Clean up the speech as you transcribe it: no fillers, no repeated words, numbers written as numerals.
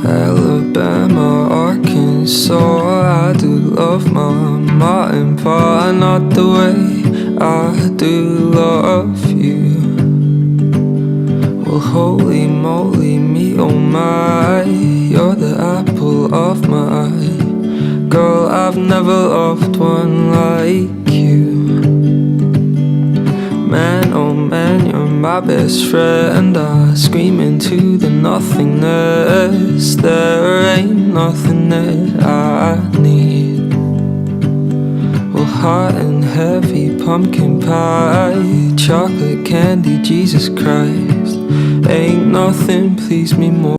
Alabama, Arkansas, I do love my Martin, but not the way I do love you. Well, holy moly, me oh my, you're the apple of my eye. Girl, I've never loved one like you. Man, oh man, you're my best friend. I scream into the nothingness. There ain't nothing that I need. Well, hot and heavy pumpkin pie, chocolate candy, Jesus Christ, ain't nothing please me more.